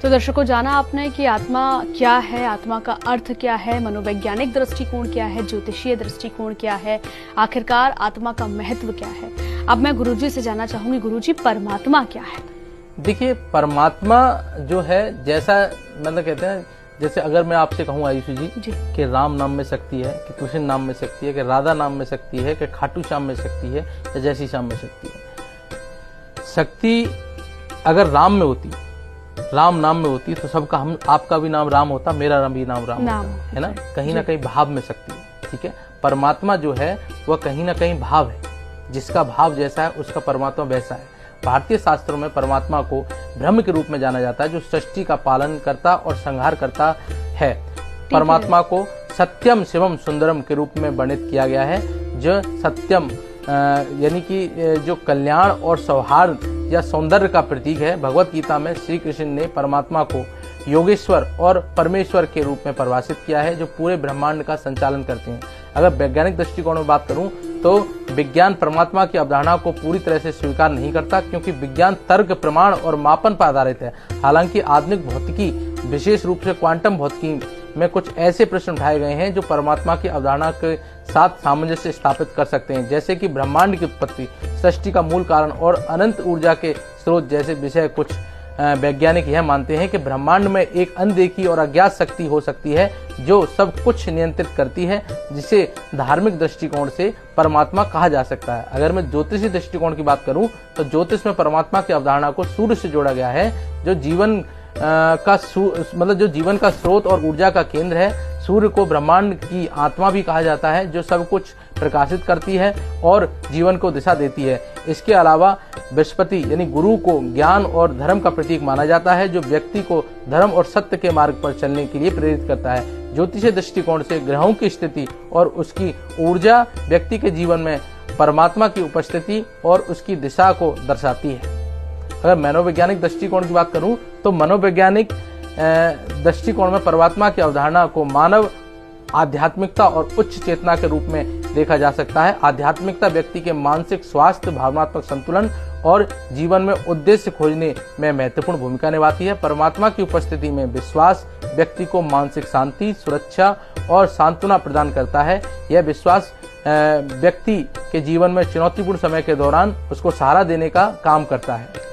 तो दर्शकों, जाना आपने कि आत्मा क्या है, आत्मा का अर्थ क्या है, मनोवैज्ञानिक दृष्टिकोण क्या है, ज्योतिषीय दृष्टिकोण क्या है, आखिरकार आत्मा का महत्व क्या है। अब मैं गुरुजी से जानना चाहूंगी, गुरुजी परमात्मा क्या है? देखिए, परमात्मा जो है, जैसा मतलब कहते हैं, जैसे अगर मैं आपसे कहूँ आयुषी जी कि राम नाम में शक्ति है, कि कृष्ण नाम में शक्ति है, कि राधा नाम में शक्ति है, कि खाटू श्याम में शक्ति है, या जैसी श्याम में शक्ति है। शक्ति अगर राम में होती, राम नाम में होती, तो सबका हम आपका भी नाम राम होता, मेरा भी नाम राम होता, है ना। कहीं ना कहीं भाव में शक्ति है, ठीक है। परमात्मा जो है वह कहीं ना कहीं भाव है, जिसका भाव जैसा है उसका परमात्मा वैसा है। भारतीय शास्त्रों में परमात्मा को ब्रह्म के रूप में जाना जाता है, जो सृष्टि का पालन करता और संहार करता है। परमात्मा को सत्यम शिवम सुंदरम के रूप में वर्णित किया गया है, जो सत्यम यानी कि जो कल्याण और सौहार्द या सौंदर्य का प्रतीक है। भगवत गीता में श्री कृष्ण ने परमात्मा को योगेश्वर और परमेश्वर के रूप में परिभाषित किया है, जो पूरे ब्रह्मांड का संचालन करते हैं। अगर वैज्ञानिक दृष्टिकोण में बात करूं तो विज्ञान परमात्मा की अवधारणा को पूरी तरह से स्वीकार नहीं करता, क्योंकि विज्ञान तर्क, प्रमाण और मापन पर आधारित है। हालांकि आधुनिक भौतिकी, विशेष रूप से क्वांटम भौतिकी में कुछ ऐसे प्रश्न उठाए गए हैं जो परमात्मा की अवधारणा के साथ सामंजस्य स्थापित कर सकते हैं, जैसे कि ब्रह्मांड की उत्पत्ति, सृष्टि का मूल कारण और अनंत ऊर्जा के स्रोत जैसे विषय। कुछ वैज्ञानिक यह मानते हैं कि ब्रह्मांड में एक अनदेखी और अज्ञात शक्ति हो सकती है जो सब कुछ नियंत्रित करती है, जिसे धार्मिक दृष्टिकोण से परमात्मा कहा जा सकता है। अगर मैं ज्योतिषी दृष्टिकोण की बात करूं तो ज्योतिष में परमात्मा की अवधारणा को सूर्य से जोड़ा गया है, जो जीवन जो जीवन का स्रोत और ऊर्जा का केंद्र है। सूर्य को ब्रह्मांड की आत्मा भी कहा जाता है, जो सब कुछ प्रकाशित करती है और जीवन को दिशा देती है। इसके अलावा बृहस्पति यानी गुरु को ज्ञान और धर्म का प्रतीक माना जाता है, जो व्यक्ति को धर्म और सत्य के मार्ग पर चलने के लिए प्रेरित करता है। ज्योतिषीय दृष्टिकोण से ग्रहों की स्थिति और उसकी ऊर्जा व्यक्ति के जीवन में परमात्मा की उपस्थिति और उसकी दिशा को दर्शाती है। अगर मनोवैज्ञानिक दृष्टिकोण की बात करूं तो मनोवैज्ञानिक दृष्टिकोण में परमात्मा की अवधारणा को मानव आध्यात्मिकता और उच्च चेतना के रूप में देखा जा सकता है। आध्यात्मिकता व्यक्ति के मानसिक स्वास्थ्य, भावनात्मक संतुलन और जीवन में उद्देश्य खोजने में महत्वपूर्ण भूमिका निभाती है। परमात्मा की उपस्थिति में विश्वास व्यक्ति को मानसिक शांति, सुरक्षा और सांत्वना प्रदान करता है। यह विश्वास व्यक्ति के जीवन में चुनौतीपूर्ण समय के दौरान उसको सहारा देने का काम करता है।